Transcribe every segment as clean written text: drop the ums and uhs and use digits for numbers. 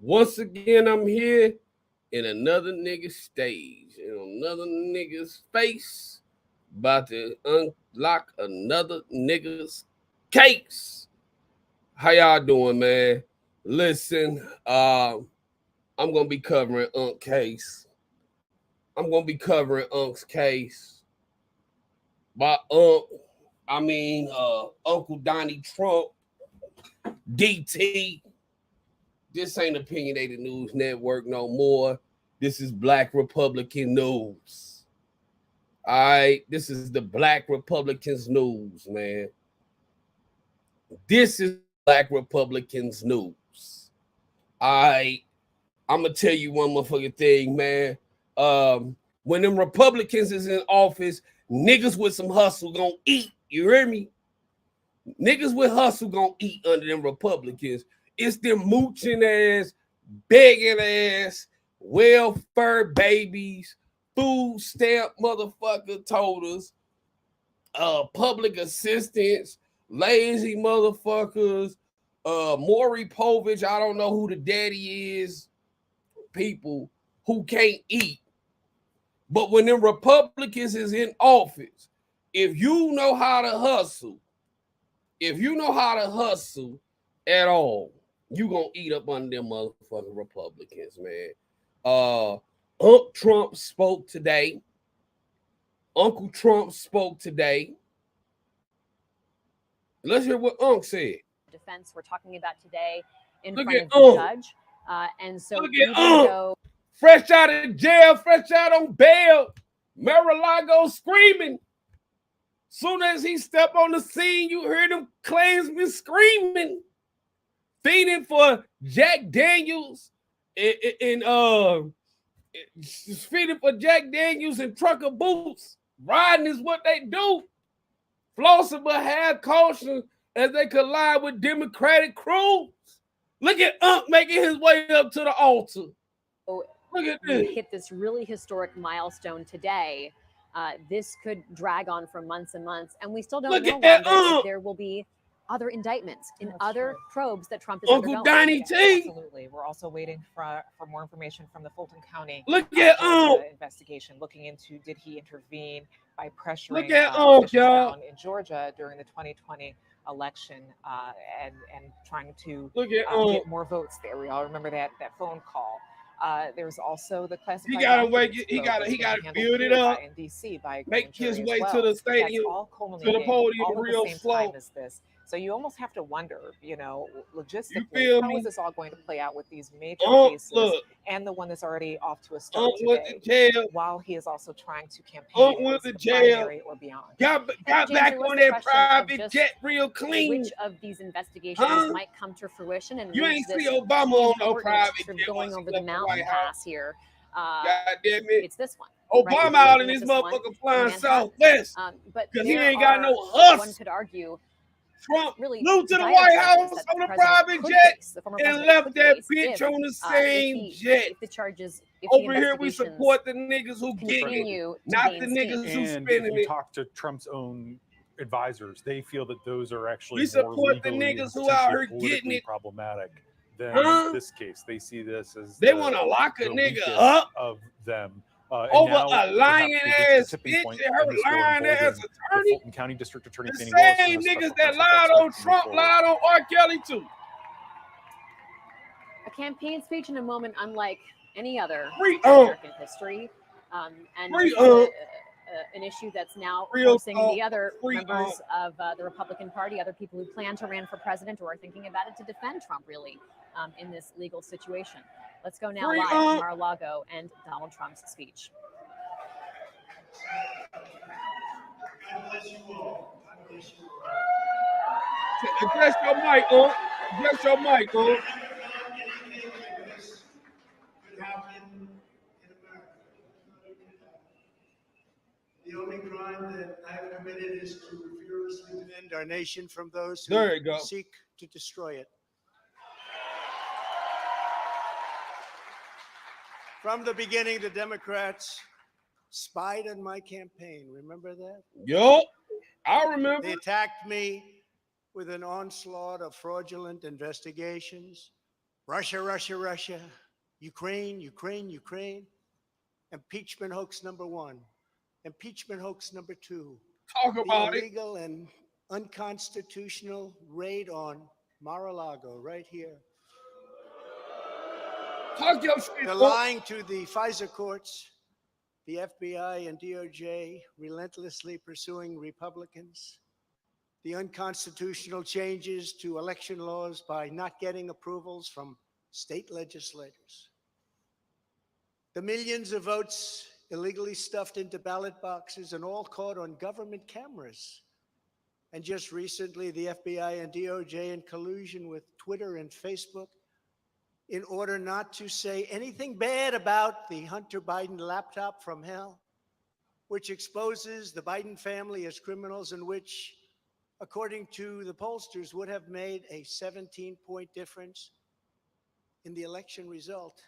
Once again, I'm here in another nigga's stage, in another nigga's face, about to unlock another nigga's case. How y'all doing, man? Listen, I'm gonna be covering Unk's case. I'm gonna be covering Unk's case. By Uncle Donnie Trump, DT. This ain't Opinionated News Network no more. This is Black Republican News. All right, this is the Black Republicans News, man. This is Black Republicans News. All right, I'm gonna tell you one motherfucking thing, man. When them Republicans is in office, niggas with some hustle gonna eat. You hear me? Niggas with hustle gonna eat under them Republicans. It's them mooching ass, begging ass, welfare babies, food stamp motherfucker totals, public assistants, lazy motherfuckers, Maury Povich, I don't know who the daddy is, people who can't eat. But when them Republicans is in office, if you know how to hustle, at all, you gonna eat up under them motherfucking Republicans, man. Uncle Trump spoke today. Uncle Trump spoke today. Let's hear what Unc said. Defense we're talking about today in front of the judge. And so even though fresh out of jail, fresh out on bail, Mar-a-Lago screaming. Soon as he stepped on the scene, you heard them Klansmen screaming, feeding for Jack Daniels and feeding for Jack Daniels and trucker boots. Riding is what they do. Flossing but have caution as they collide with Democratic crews. Look at Unc making his way up to the altar. Look at this. We hit this really historic milestone today. This could drag on for months and months, and we still don't know if there will be other indictments in other probes that Trump is Uncle Donnie T. Absolutely. We're also waiting for more information from the Fulton County investigation, looking into did he intervene by pressuring officials down in Georgia during the 2020 election and trying to get more votes there. We all remember that phone call. There's also the classified. He gotta build it up in DC by make his way to the stadium, to the podium real slow. So you almost have to wonder, logistically, how how is this all going to play out with these major cases and the one that's already off to a start today, while he is also trying to campaign went to the jail, primary or beyond. Got back on that private jet real clean. Which of these investigations might come to fruition? And you ain't see Obama on no private jet going over the mountain pass here. God damn it. It's this one. Obama out in this motherfucker flying southwest because he ain't got no hustle. One could argue Trump really flew to the White House on a private jet and left that bitch on the same jet. If the charges, over here, we support the niggas who get it, not the niggas who spinning it. If you talk to Trump's own advisors, they feel that those are actually we support the niggas who out here getting it problematic than this case. They see this as they want to lock a nigga up of them. Over a lying ass bitch and her lying ass attorney. Fulton County District Attorney the same niggas that lied on Trump lied on R. Kelly too. A campaign speech in a moment unlike any other in American history, and an issue that's now forcing the other members of the Republican Party, other people who plan to run for president or are thinking about it, to defend Trump really in this legal situation. Let's go now live to Mar-a-Lago and Donald Trump's speech. Address your mic, Address your mic, The only crime that I have committed is to furiously defend our nation from those who seek to destroy it. From the beginning, the Democrats spied on my campaign. Remember that? Yup, I remember. They attacked me with an onslaught of fraudulent investigations, Russia, Russia, Russia. Ukraine, Ukraine, Ukraine. Impeachment hoax number 1. Impeachment hoax number 2. Talk about the illegal and unconstitutional raid on Mar-a-Lago right here. Talk your shit. The lying to the FISA courts, the FBI and DOJ relentlessly pursuing Republicans, the unconstitutional changes to election laws by not getting approvals from state legislators, the millions of votes illegally stuffed into ballot boxes and all caught on government cameras. And just recently, the FBI and DOJ in collusion with Twitter and Facebook in order not to say anything bad about the Hunter Biden laptop from hell, which exposes the Biden family as criminals and which, according to the pollsters, would have made a 17-point difference in the election result.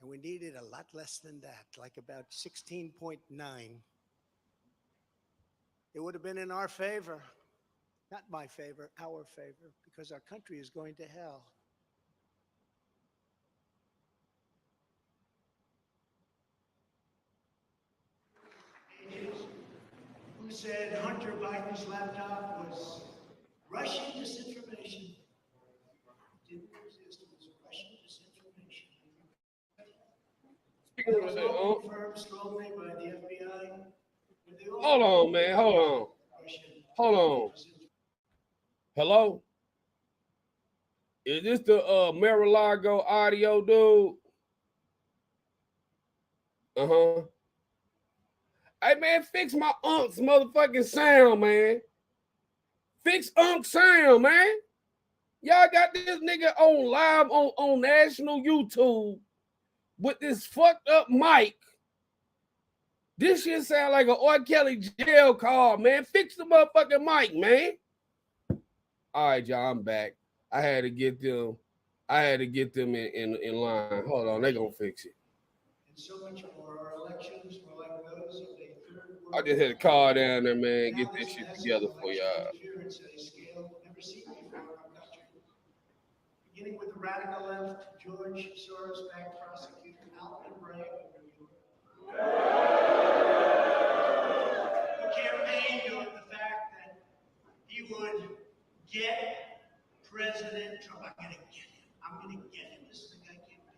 And we needed a lot less than that, like about 16.9. It would have been in our favor, not my favor, our favor, because our country is going to hell. Who said Hunter Biden's laptop was Russian disinformation? It didn't exist. It was Russian disinformation. It was all confirmed strongly by the FBI. Hold on, man. Hold on. Hold on. Hello? Is this the Mar-a-Lago audio, dude? Uh-huh. Hey, man, fix my unc's motherfucking sound, man. Fix unc's sound, man. Y'all got this nigga on live on national YouTube with this fucked up mic. This shit sound like an R. Kelly jail call, man. Fix the motherfucking mic, man. All right, y'all, I'm back. I had to get them in line. Hold on, they gonna fix it. And so much more. Our elections were like those of a third world. I just had to call down there, man, get this shit together for y'all. Interference at a scale never seen before in our country. Beginning with the radical left, George Soros-backed prosecutor Alvin Bragg of New York. Who campaigned on the fact that he would get President Trump. I'm going to get him. I'm going to get him. This is the guy campaigning.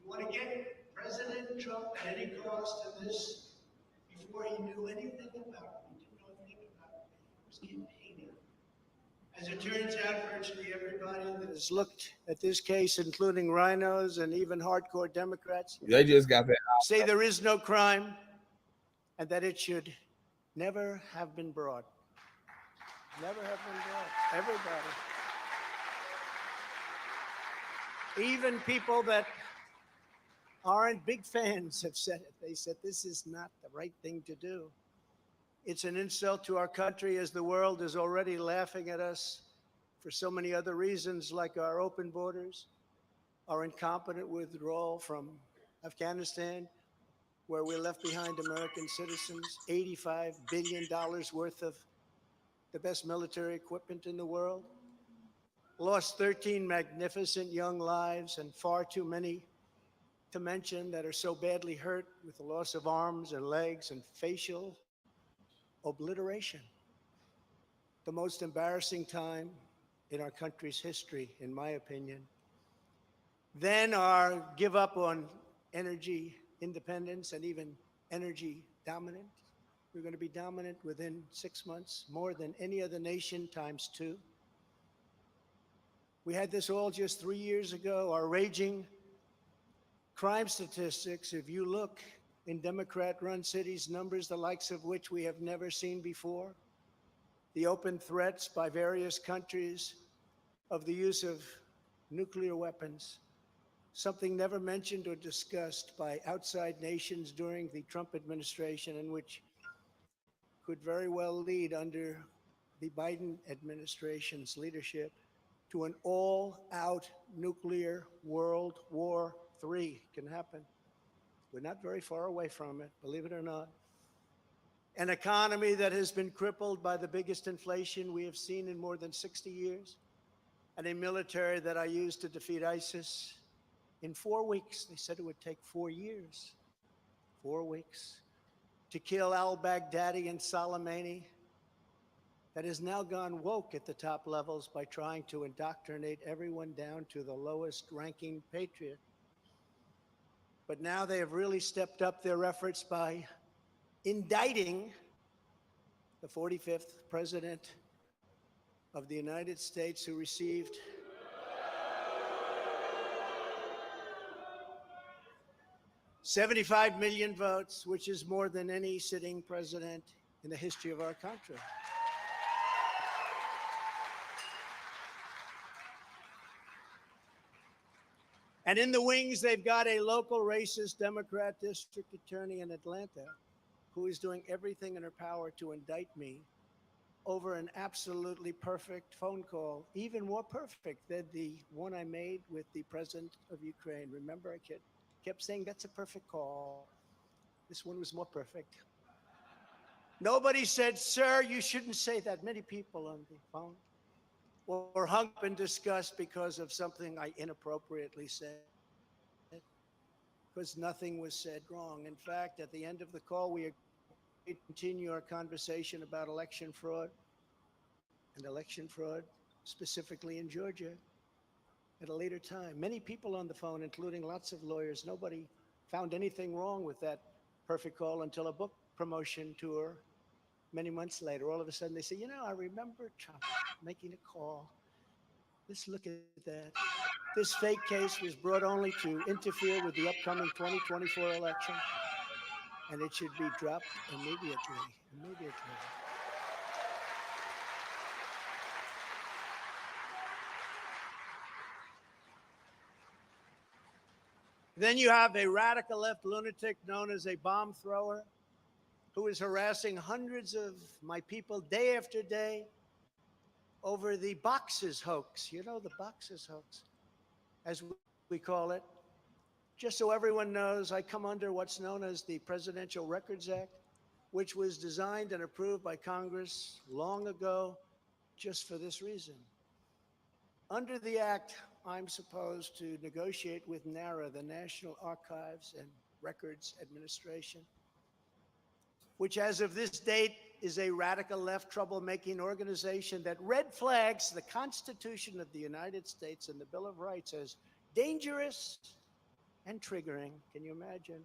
You want to get President Trump at any cost in this before he knew anything about it. He didn't know anything about it. He was campaigning. As it turns out, virtually everybody that has looked at this case, including rhinos and even hardcore Democrats, they just got that. Say there is no crime and that it should never have been brought. Never have been brought. Everybody. Even people that aren't big fans have said it. They said this is not the right thing to do. It's an insult to our country as the world is already laughing at us for so many other reasons, like our open borders, our incompetent withdrawal from Afghanistan, where we left behind American citizens, $85 billion worth of the best military equipment in the world, lost 13 magnificent young lives and far too many to mention that are so badly hurt with the loss of arms and legs and facial obliteration. The most embarrassing time in our country's history, in my opinion. Then our give up on energy independence and even energy dominant. We're going to be dominant within 6 months, more than any other nation times 2. We had this all just 3 years ago. Our raging crime statistics, if you look in Democrat-run cities, numbers the likes of which we have never seen before. The open threats by various countries of the use of nuclear weapons, something never mentioned or discussed by outside nations during the Trump administration, and which could very well lead under the Biden administration's leadership to an all-out nuclear World War III can happen. We're not very far away from it, believe it or not. An economy that has been crippled by the biggest inflation we have seen in more than 60 years. and a military that I used to defeat ISIS in 4 weeks. They said it would take 4 years. 4 weeks. To kill al-Baghdadi and Soleimani, that has now gone woke at the top levels by trying to indoctrinate everyone down to the lowest ranking patriot. But now they have really stepped up their efforts by indicting the 45th president of the United States, who received $75 million votes, which is more than any sitting president in the history of our country. And in the wings, they've got a local racist Democrat district attorney in Atlanta who is doing everything in her power to indict me over an absolutely perfect phone call, even more perfect than the one I made with the president of Ukraine. Remember, I kept saying that's a perfect call. This one was more perfect. Nobody said, sir, you shouldn't say that. Many people on the phone were hung up in disgust because of something I inappropriately said, because nothing was said wrong. In fact, at the end of the call, we agreed to continue our conversation about election fraud, specifically in Georgia, at a later time. Many people on the phone, including lots of lawyers, nobody found anything wrong with that perfect call until a book promotion tour many months later. All of a sudden they say, you know, I remember Trump making a call. Let's look at that. This fake case was brought only to interfere with the upcoming 2024 election, and it should be dropped immediately. Then you have a radical left lunatic known as a bomb thrower who is harassing hundreds of my people day after day over the boxes hoax. You know, the boxes hoax, as we call it. Just so everyone knows, I come under what's known as the Presidential Records Act, which was designed and approved by Congress long ago just for this reason. Under the act, I'm supposed to negotiate with NARA, the National Archives and Records Administration, which as of this date is a radical left troublemaking organization that red flags the Constitution of the United States and the Bill of Rights as dangerous and triggering. Can you imagine?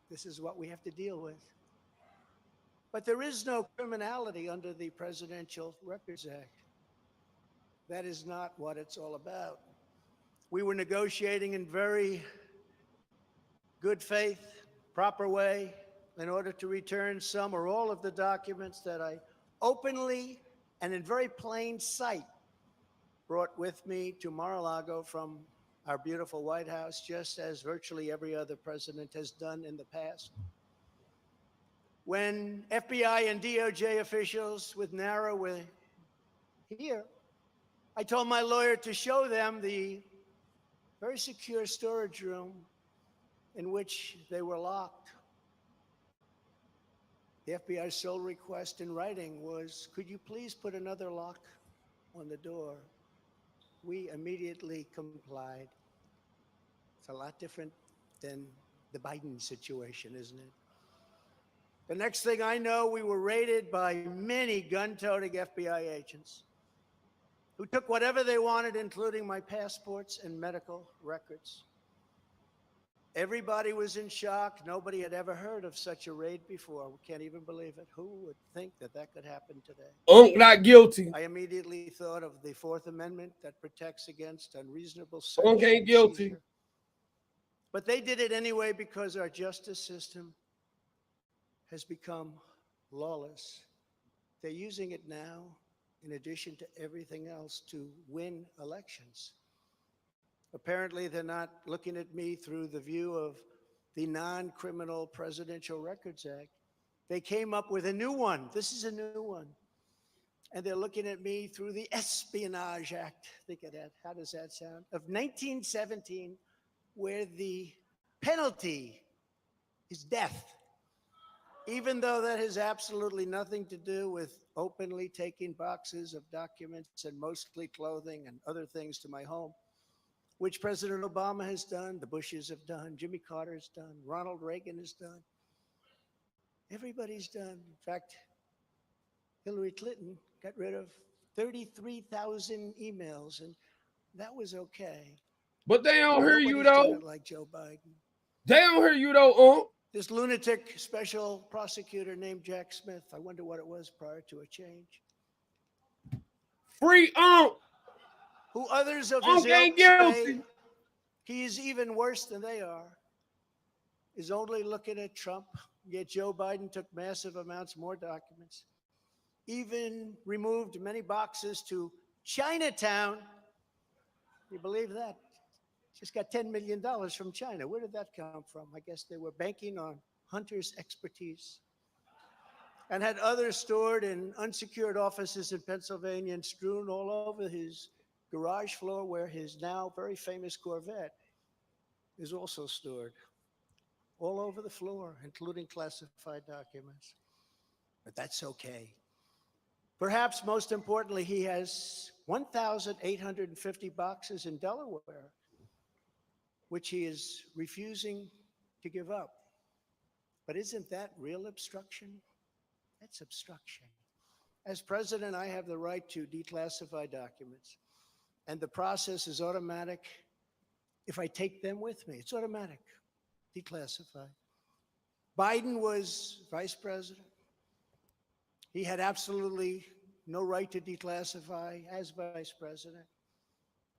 This is what we have to deal with. But there is no criminality under the Presidential Records Act. That is not what it's all about. We were negotiating in very good faith, proper way, in order to return some or all of the documents that I openly and in very plain sight brought with me to Mar-a-Lago from our beautiful White House, just as virtually every other president has done in the past. When FBI and DOJ officials with NARA were here, I told my lawyer to show them the very secure storage room in which they were locked. The FBI's sole request in writing was, could you please put another lock on the door? We immediately complied. It's a lot different than the Biden situation, isn't it? The next thing I know, we were raided by many gun-toting FBI agents who took whatever they wanted, including my passports and medical records. Everybody was in shock. Nobody had ever heard of such a raid before. We can't even believe it. Who would think that that could happen today? Not guilty. I immediately thought of the Fourth Amendment that protects against unreasonable search. Ain't guilty. Seizure. But they did it anyway because our justice system has become lawless. They're using it now, in addition to everything else, to win elections. Apparently, they're not looking at me through the view of the Non-Criminal Presidential Records Act. They came up with a new one. This is a new one. And they're looking at me through the Espionage Act. Think of that. How does that sound? Of 1917, where the penalty is death. Even though that has absolutely nothing to do with openly taking boxes of documents and mostly clothing and other things to my home, which President Obama has done, the Bushes have done, Jimmy Carter has done, Ronald Reagan has done. Everybody's done. In fact, Hillary Clinton got rid of 33,000 emails, and that was okay. But they don't hear you, Nobody's though. done it like Joe Biden. They don't hear you, though, This lunatic special prosecutor named Jack Smith, I wonder what it was prior to a change. Free Who others of his ilk say he is even worse than they are, is only looking at Trump, yet Joe Biden took massive amounts more documents, even removed many boxes to Chinatown. You believe that? Just got $10 million from China. Where did that come from? I guess they were banking on Hunter's expertise, and had others stored in unsecured offices in Pennsylvania and strewn all over his garage floor, where his now very famous Corvette is also stored. All over the floor, including classified documents. But that's okay. Perhaps most importantly, he has 1,850 boxes in Delaware, which he is refusing to give up. But isn't that real obstruction? That's obstruction. As president, I have the right to declassify documents, and the process is automatic. If I take them with me, it's automatic, declassified. Biden was vice president. He had absolutely no right to declassify as vice president.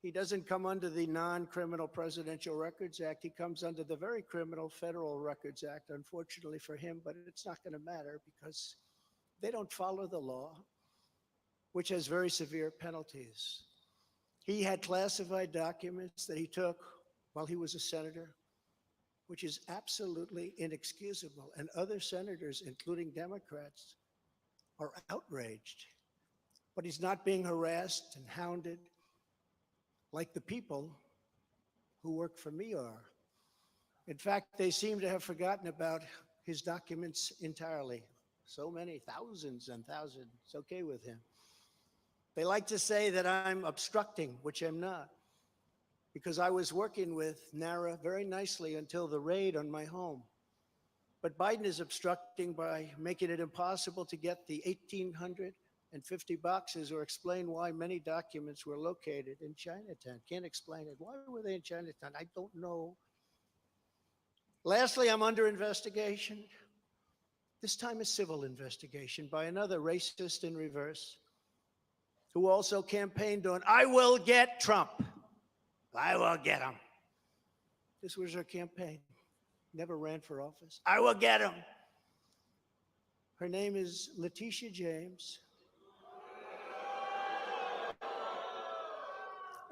He doesn't come under the non-criminal Presidential Records Act. He comes under the very criminal Federal Records Act, unfortunately for him, but it's not going to matter because they don't follow the law, which has very severe penalties. He had classified documents that he took while he was a senator, which is absolutely inexcusable. And other senators, including Democrats, are outraged. But he's not being harassed and hounded like the people who work for me are. In fact, they seem to have forgotten about his documents entirely. So many, thousands and thousands. It's okay with him. They like to say that I'm obstructing, which I'm not, because I was working with NARA very nicely until the raid on my home. But Biden is obstructing by making it impossible to get the 1,850 boxes or explain why many documents were located in Chinatown. Can't explain it. Why were they in Chinatown? I don't know. Lastly, I'm under investigation. This time a civil investigation by another racist in reverse who also campaigned on, I will get Trump. I will get him. This was her campaign. Never ran for office. I will get him. Her name is Letitia James.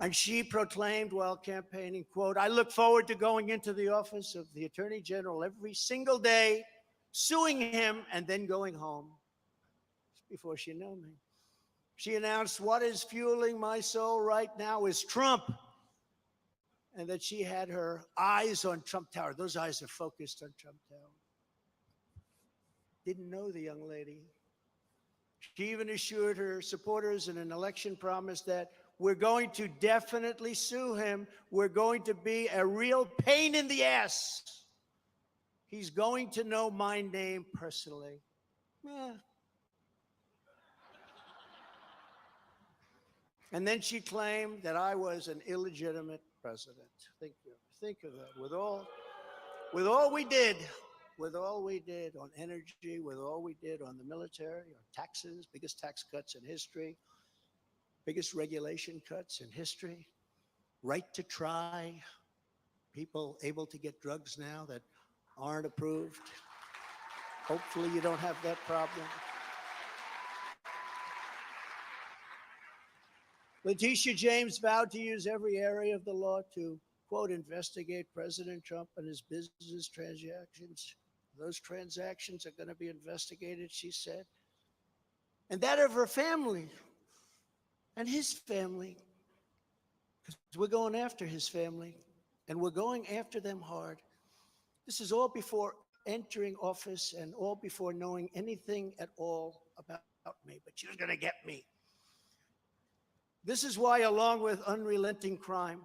And she proclaimed while campaigning, quote, I look forward to going into the office of the Attorney General every single day, suing him, and then going home. Before she knew me. She announced, what is fueling my soul right now is Trump. And that she had her eyes on Trump Tower. Those eyes are focused on Trump Tower. Didn't know the young lady. She even assured her supporters in an election promise that we're going to definitely sue him. We're going to be a real pain in the ass. He's going to know my name personally. And then she claimed that I was an illegitimate president. Think of that. With all we did on energy, with all we did on the military, on taxes, biggest tax cuts in history, biggest regulation cuts in history, right to try, people able to get drugs now that aren't approved. Hopefully you don't have that problem. Letitia James vowed to use every area of the law to, quote, investigate President Trump and his business transactions. Those transactions are going to be investigated, she said. And that of her family and his family. Because we're going after his family, and we're going after them hard. This is all before entering office and all before knowing anything at all about me, but she was going to get me. This is why, along with unrelenting crime,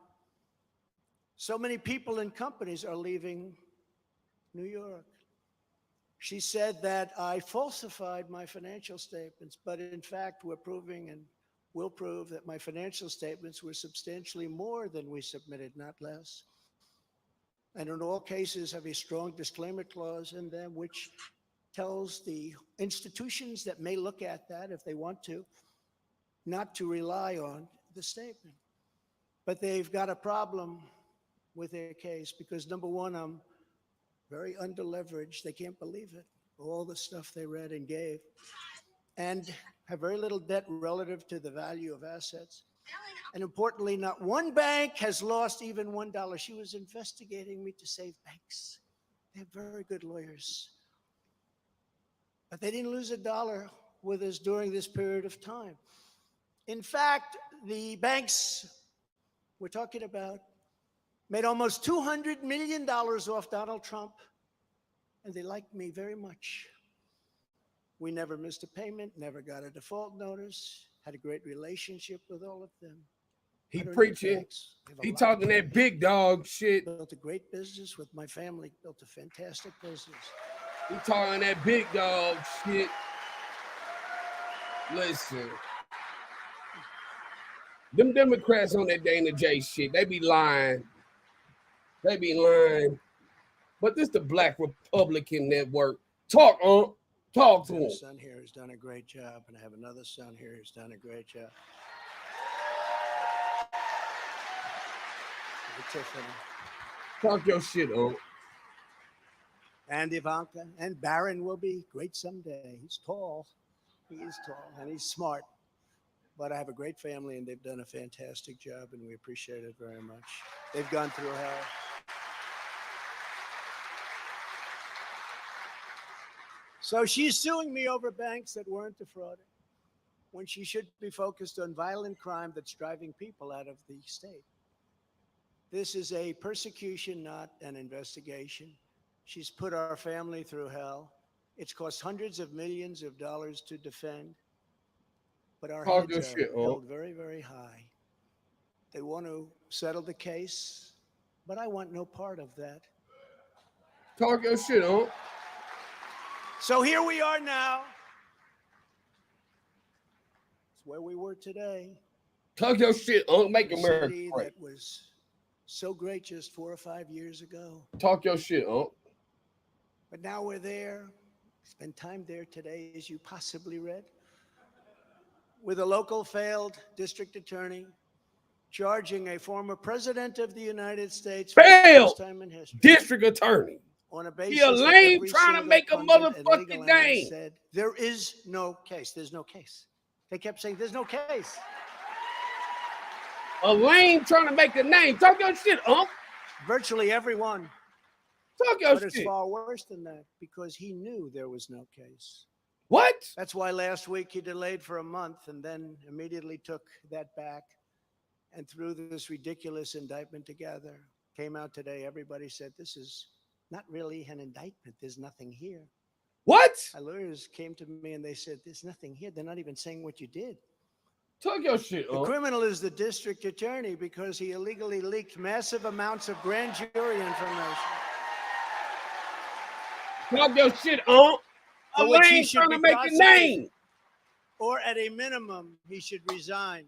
so many people and companies are leaving New York. She said that I falsified my financial statements, but in fact, we're proving and will prove that my financial statements were substantially more than we submitted, not less. And in all cases, have a strong disclaimer clause in them, which tells the institutions that may look at that if they want to, not to rely on the statement. But they've got a problem with their case because, number one, I'm very underleveraged. They can't believe it, all the stuff they read and gave, and have very little debt relative to the value of assets. And importantly, not one bank has lost even $1. She was investigating me to save banks. They have very good lawyers. But they didn't lose $1 with us during this period of time. In fact, the banks we're talking about made almost $200 million off Donald Trump, and they liked me very much. We never missed a payment, never got a default notice, had a great relationship with all of them. He preaching. He talking that big dog shit. Built a great business with my family, built a fantastic business. He talking that big dog shit. Listen. Them Democrats on that Dana J shit, they be lying. They be lying. But this the Black Republican Network. Talk on. Talk to him. My son here has done a great job, and I have another son here who's done a great job. Tiffany. Talk your shit, on. And Ivanka and Barron will be great someday. He's tall. He is tall, and he's smart. But I have a great family, and they've done a fantastic job, and we appreciate it very much. They've gone through hell. So she's suing me over banks that weren't defrauded when she should be focused on violent crime that's driving people out of the state. This is a persecution, not an investigation. She's put our family through hell. It's cost hundreds of millions of dollars to defend. But our heads are held very, very high. They want to settle the case, but I want no part of that. Talk your shit, on. So here we are now. It's where we were today. Talk your shit, on. Make America great. That was so great just 4 or 5 years ago. Talk your shit, on. But now we're there. Spend time there today, as you possibly read, with a local failed district attorney charging a former president of the United States for the first time in history. District attorney. On a basis he a lame trying to make a motherfucking name. Said, there is no case. There's no case. They kept saying there's no case. A lame trying to make a name. Talk your shit, Virtually everyone. Talk your but shit. It's far worse than that because he knew there was no case. What? That's why last week he delayed for a month and then immediately took that back and threw this ridiculous indictment together. Came out today. Everybody said this is not really an indictment. There's nothing here. What? My lawyers came to me and they said, there's nothing here. They're not even saying what you did. Talk your shit, The criminal is the district attorney because he illegally leaked massive amounts of grand jury information. Talk your shit, A lame trying to make a name. Or at a minimum, he should resign.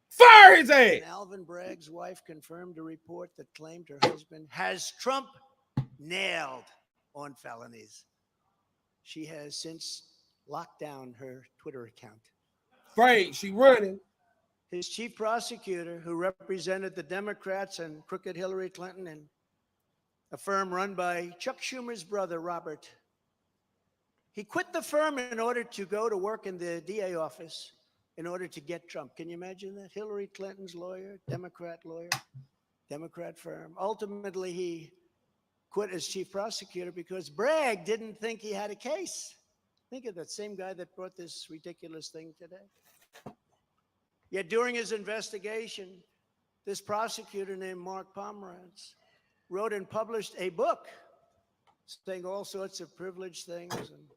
Fire his ass. And Alvin Bragg's wife confirmed a report that claimed her husband has Trump nailed on felonies. She has since locked down her Twitter account. Right, she running. His chief prosecutor, who represented the Democrats and crooked Hillary Clinton and a firm run by Chuck Schumer's brother, Robert, he quit the firm in order to go to work in the DA office in order to get Trump. Can you imagine that? Hillary Clinton's lawyer, Democrat firm. Ultimately, he quit as chief prosecutor because Bragg didn't think he had a case. Think of that same guy that brought this ridiculous thing today. Yet during his investigation, this prosecutor named Mark Pomerantz wrote and published a book saying all sorts of privileged things, and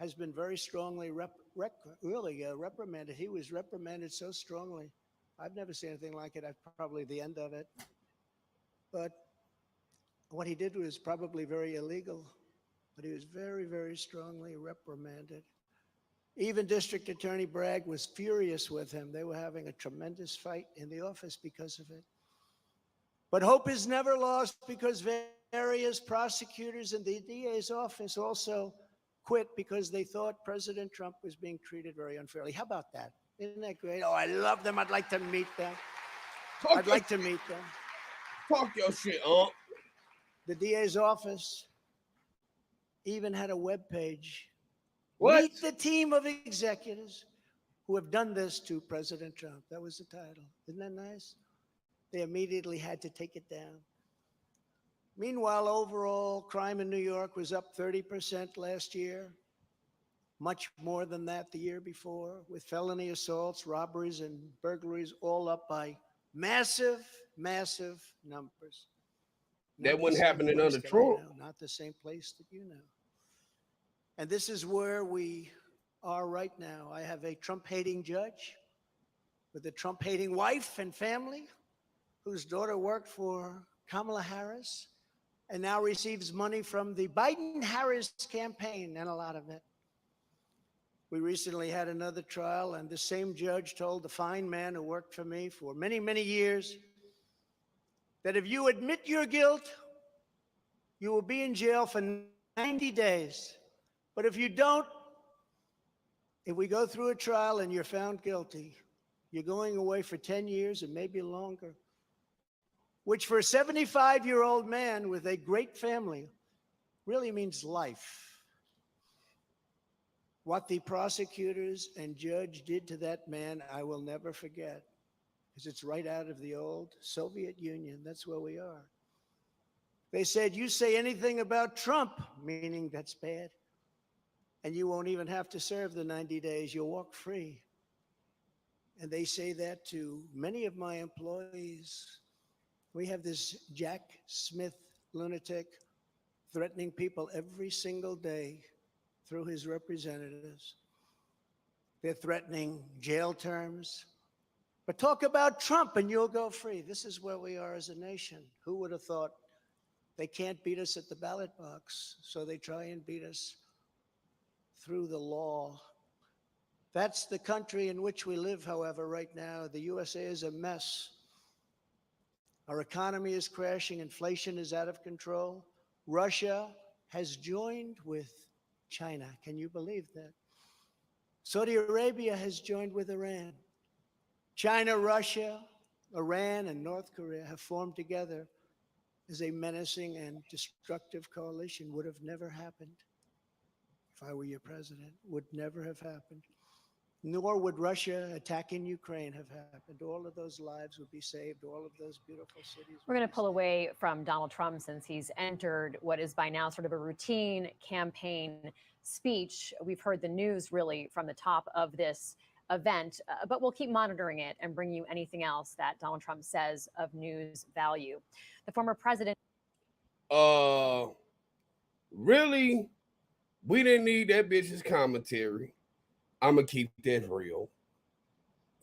has been very strongly reprimanded. He was reprimanded so strongly. I've never seen anything like it. I've probably the end of it. But what he did was probably very illegal, but he was very, very strongly reprimanded. Even District Attorney Bragg was furious with him. They were having a tremendous fight in the office because of it. But hope is never lost, because various prosecutors in the DA's office also quit because they thought President Trump was being treated very unfairly. How about that? Isn't that great? Oh, I love them. I'd like to meet them. I'd like to meet them. Talk your shit, huh? The DA's office even had a web page. What? Meet the team of executives who have done this to President Trump. That was the title. Isn't that nice? They immediately had to take it down. Meanwhile, overall crime in New York was up 30% last year, much more than that the year before, with felony assaults, robberies, and burglaries all up by massive, massive numbers. That wasn't happening under Trump. Not the same place that you know. And this is where we are right now. I have a Trump-hating judge with a Trump-hating wife and family whose daughter worked for Kamala Harris and now receives money from the Biden-Harris campaign, and a lot of it. We recently had another trial, and the same judge told the fine man who worked for me for many, many years that if you admit your guilt, you will be in jail for 90 days. But if you don't, if we go through a trial and you're found guilty, you're going away for 10 years and maybe longer, which for a 75-year-old man with a great family really means life. What the prosecutors and judge did to that man, I will never forget, because it's right out of the old Soviet Union. That's where we are. They said, you say anything about Trump, meaning that's bad, and you won't even have to serve the 90 days. You'll walk free. And they say that to many of my employees. We have this Jack Smith lunatic threatening people every single day through his representatives. They're threatening jail terms. But talk about Trump and you'll go free. This is where we are as a nation. Who would have thought? They can't beat us at the ballot box, so they try and beat us through the law. That's the country in which we live, however, right now. The USA is a mess. Our economy is crashing. Inflation is out of control. Russia has joined with China. Can you believe that? Saudi Arabia has joined with Iran. China, Russia, Iran, and North Korea have formed together as a menacing and destructive coalition. Would have never happened if I were your president. Would never have happened. Nor would Russia attacking Ukraine have happened. All of those lives would be saved. All of those beautiful cities. We're going to pull away from Donald Trump since he's entered what is by now sort of a routine campaign speech. We've heard the news really from the top of this event, but we'll keep monitoring it and bring you anything else that Donald Trump says of news value. The former president. Really? We didn't need that bitch's commentary. I'm going to keep that real.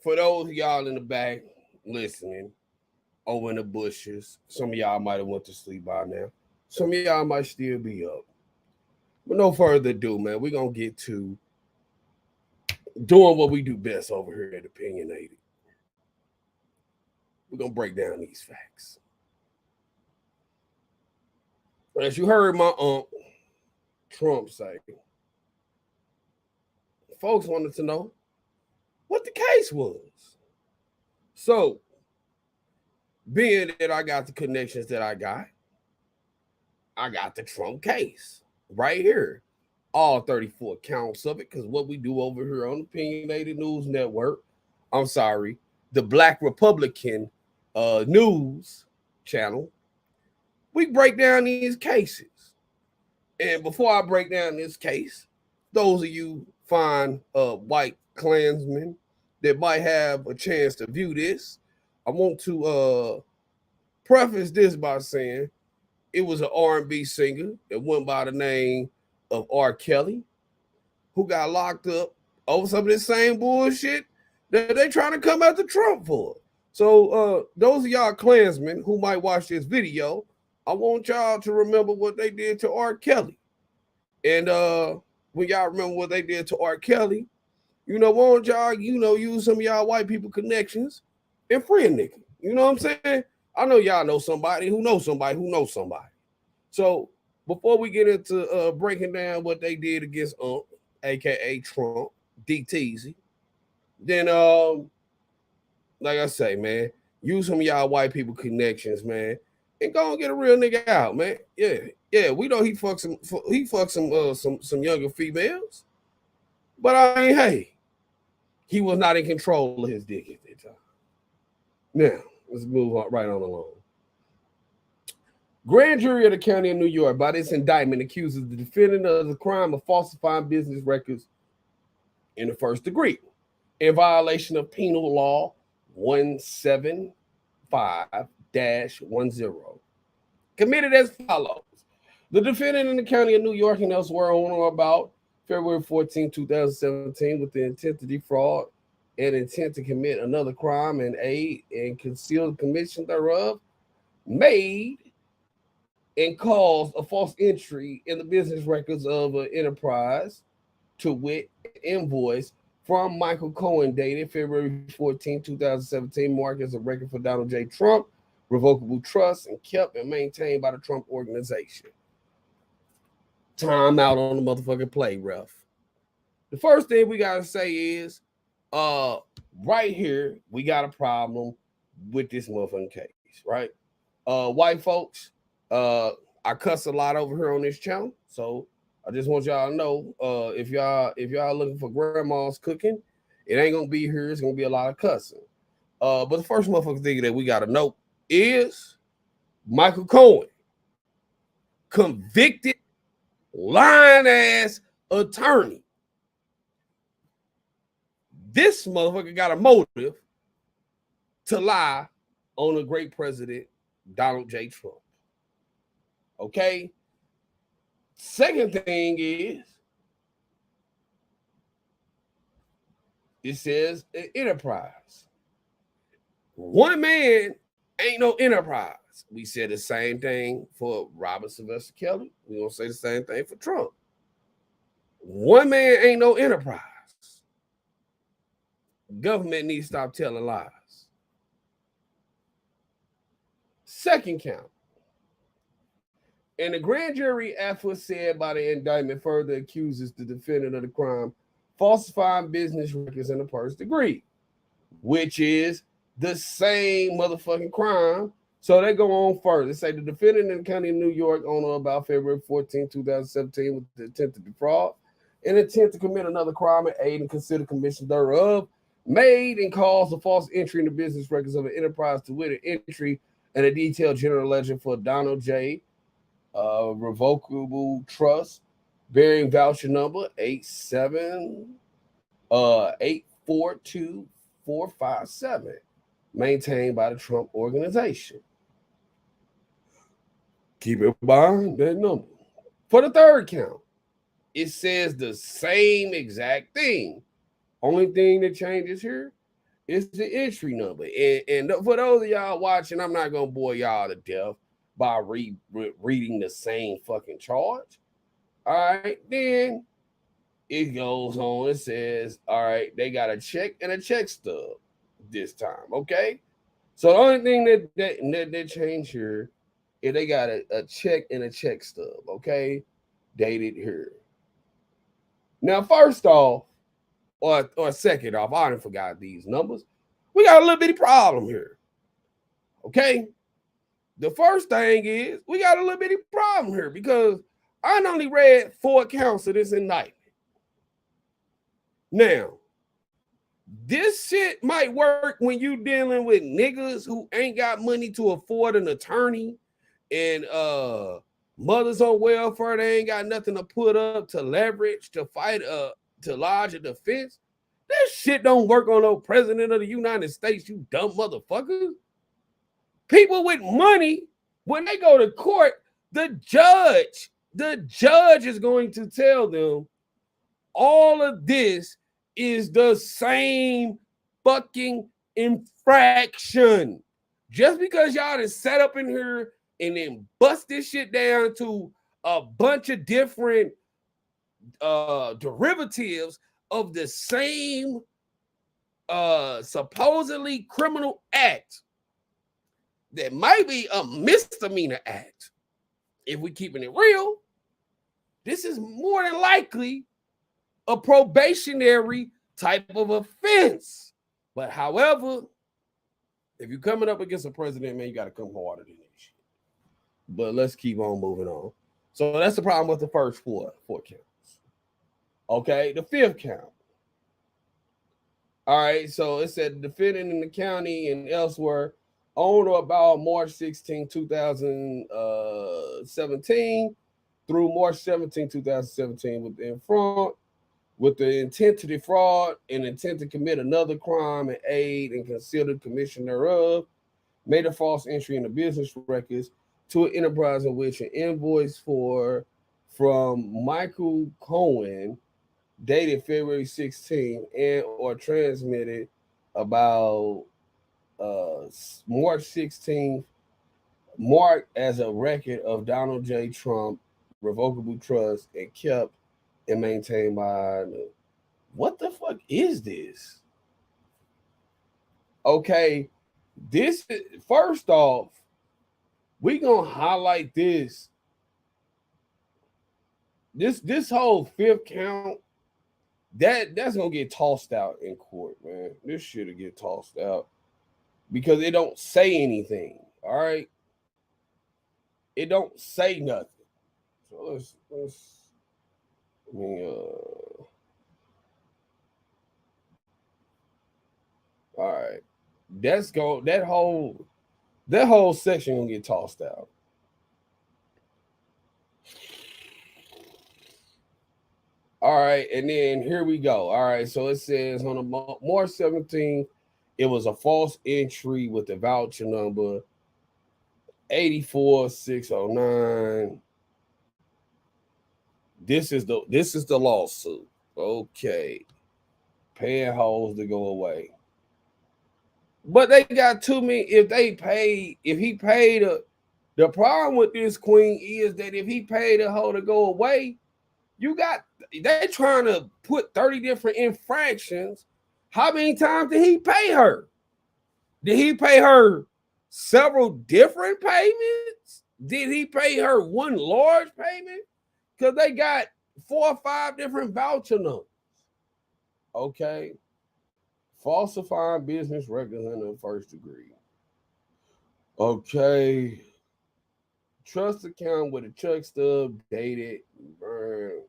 For those of y'all in the back listening, over in the bushes, some of y'all might have went to sleep by now. Some of y'all might still be up. But no further ado, man, we're going to get to doing what we do best over here at Opinionated. We're going to break down these facts. But as you heard my uncle Trump say, folks wanted to know what the case was. So, being that I got the connections that I got the Trump case right here. All 34 counts of it, because what we do over here on Opinionated News Network, the Black Republican news channel, we break down these cases. And before I break down this case, those of you fine white Klansmen that might have a chance to view this, I want to preface this by saying it was an R&B singer that went by the name of R. Kelly, who got locked up over some of this same bullshit that they trying to come after Trump for. So those of y'all Klansmen who might watch this video, I want y'all to remember what they did to R. Kelly. And when y'all remember what they did to R. Kelly, won't y'all, use some of y'all white people connections and free a nigga. You know what I'm saying? I know y'all know somebody who knows somebody who knows somebody. So before we get into breaking down what they did against aka Trump, DTZ, then like I say, man, use some of y'all white people connections, man, and go and get a real nigga out, man. Yeah, we know he fucked some younger females, but hey, he was not in control of his dick at that time. Now let's move on right on along. Grand jury of the county of New York, by this indictment, accuses the defendant of the crime of falsifying business records in the first degree, in violation of Penal Law 175-10, committed as follows. The defendant in the county of New York and elsewhere on or about February 14, 2017, with the intent to defraud and intent to commit another crime and aid and conceal the commission thereof, made and caused a false entry in the business records of an enterprise, to wit, invoice from Michael Cohen dated February 14, 2017, marked as a record for Donald J. Trump, revocable trust, and kept and maintained by the Trump organization. Time out on the motherfucking play, ref. The first thing we gotta say is, right here, we got a problem with this motherfucking case, right? White folks, I cuss a lot over here on this channel, so I just want y'all to know, if y'all looking for grandma's cooking, it ain't gonna be here. It's gonna be a lot of cussing. But the first motherfucking thing that we gotta know is Michael Cohen, convicted lying ass attorney. This motherfucker got a motive to lie on the great president Donald J. Trump. Okay. Second thing is, it says an enterprise. One man ain't no enterprise. We said the same thing for Robert Sylvester Kelly. We're gonna say the same thing for Trump. One man ain't no enterprise. Government needs to stop telling lies. Second count. And the grand jury, as was said by the indictment, further accuses the defendant of the crime falsifying business records in the first degree, which is the same motherfucking crime. So they go on further. They say the defendant in the county of New York on or about February 14, 2017, with the intent to defraud and intent to commit another crime and aid and consider commission thereof, made and caused a false entry in the business records of an enterprise, to wit, an entry and a detailed general ledger for Donald J. Revocable trust bearing voucher number 84842-457, maintained by the Trump organization. Keep it behind that number. For the third count, it says the same exact thing. Only thing that changes here is the entry number. And for those of y'all watching, I'm not gonna bore y'all to death by reading the same fucking charge. All right, then it goes on. It says, all right, they got a check and a check stub this time. Okay, so the only thing that changed here is they got a check and a check stub. Okay, dated here. Now, first off, or second off, I done forgot these numbers. We got a little bitty problem here. Okay. The first thing is we got a little bitty problem here because I only read 4 counts of this indictment. Now, this shit might work when you dealing with niggas who ain't got money to afford an attorney and mothers on welfare. They ain't got nothing to put up to leverage to fight to lodge a defense. That shit don't work on no president of the United States, you dumb motherfuckers. People with money, when they go to court, The judge is going to tell them all of this is the same fucking infraction. Just because y'all done sat up in here and then bust this shit down to a bunch of different derivatives of the same supposedly criminal act that might be a misdemeanor act. If we keeping it real, this is more than likely a probationary type of offense. But however, if you're coming up against a president, man, you got to come harder than this shit. But let's keep on moving on. So that's the problem with the first four counts. Okay, the fifth count. All right, so it said defendant in the county and elsewhere on or about March 16, 2017 through March 17, 2017 with the intent to defraud and intent to commit another crime and aid and conceal commission thereof, made a false entry in the business records to an enterprise in which an invoice from Michael Cohen dated February 16 and or transmitted about March 16th, marked as a record of Donald J. Trump revocable trust and kept and maintained by. What the fuck is this? Okay, this first off, we gonna highlight this whole fifth count. That's gonna get tossed out in court, man. This shit'll get tossed out because it don't say anything. All right, it don't say nothing. So let's I mean, all right, that whole section gonna get tossed out. All right, and then here we go. All right, so it says on March 17th, it was a false entry with the voucher number 84609. This is the lawsuit. Okay, paying hoes to go away. But they got too many. If he paid the problem with this, Queen, is that if he paid a hoe to go away, they're trying to put 30 different infractions. How many times did he pay her? Did he pay her several different payments? Did he pay her one large payment? Because they got 4 or 5 different voucher numbers. Okay. Falsifying business records in the first degree. Okay. Trust account with a check stub dated. Burn.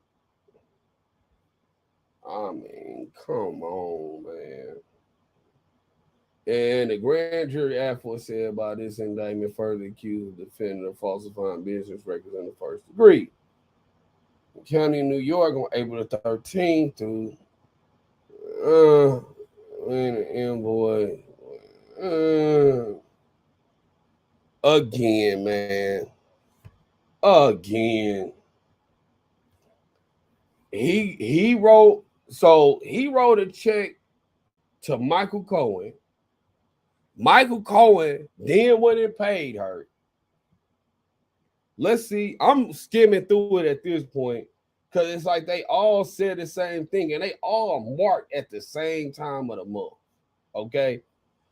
I mean, come on, man. And the grand jury aforesaid about this indictment further accused the defendant of falsifying business records in the first degree. The county of New York on April the 13th through an invoice. Again, man. Again. He wrote a check to Michael Cohen. Michael Cohen then went and paid her. Let's see. I'm skimming through it at this point because it's like they all said the same thing and they all marked at the same time of the month. Okay.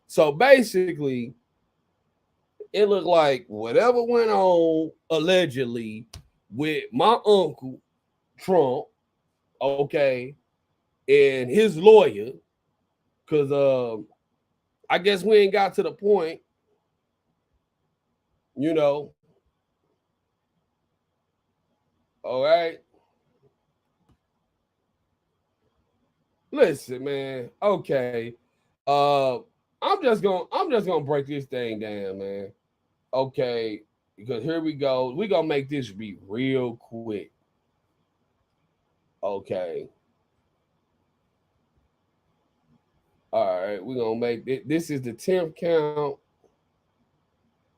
So basically, it looked like whatever went on allegedly with my uncle Trump, okay, and his lawyer, because I guess we ain't got to the point, you know. All right. Listen, man. Okay. I'm just gonna break this thing down, man. Okay, because here we go. We're gonna make this be real quick. Okay. All right, we're gonna make it. This is the 10th count.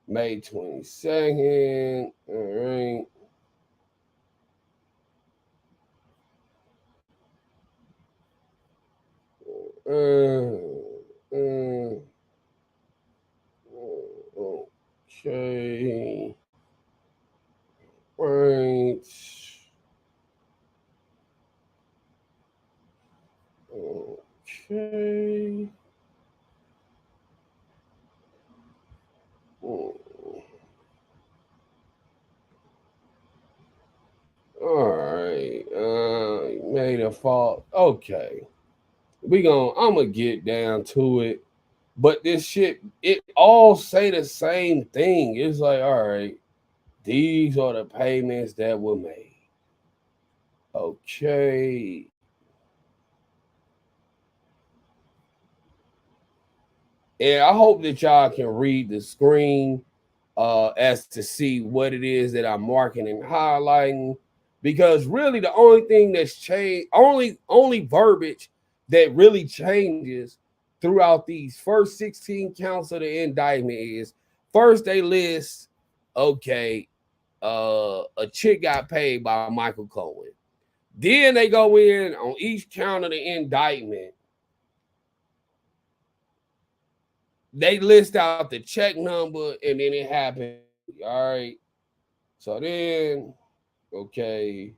May 22nd. All right. Okay. Right. Okay. All right. Made a fault. Okay. I'm gonna get down to it. But this shit, it all say the same thing. It's like, all right, these are the payments that were made. Okay. And I hope that y'all can read the screen as to see what it is that I'm marking and highlighting. Because really the only thing that's changed, only verbiage that really changes throughout these first 16 counts of the indictment is first they list, okay, a chick got paid by Michael Cohen. Then they go in on each count of the indictment. They list out the check number and then it happened. All right. So then, okay.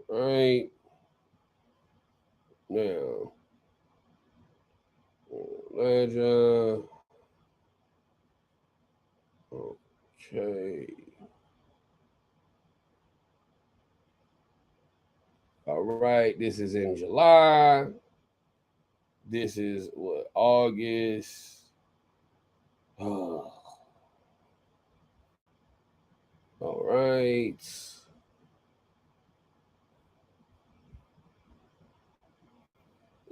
All right. Now, ledger. Okay. All right. This is in July. This is what, August. Oh. All right.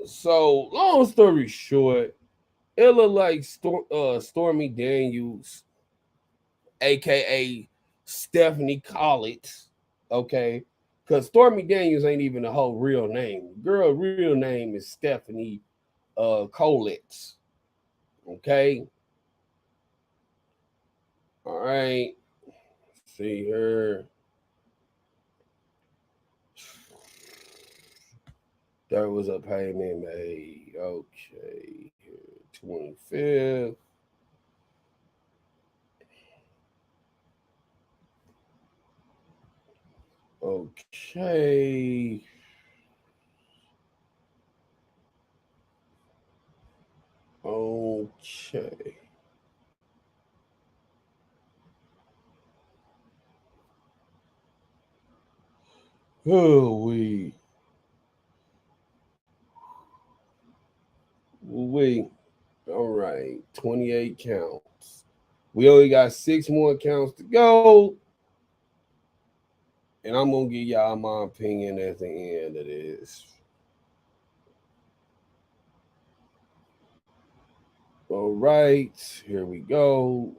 So, long story short, it looked like Stormy Daniels, aka Stephanie Collins, okay? Because Stormy Daniels ain't even a whole real name. Girl, real name is Stephanie Collins, okay? All right. See her. There was a payment made. Okay. 25th. Okay. Okay. Oh, we. All right. 28 counts. We only got 6 more counts to go. And I'm going to give y'all my opinion at the end of this. All right. Here we go.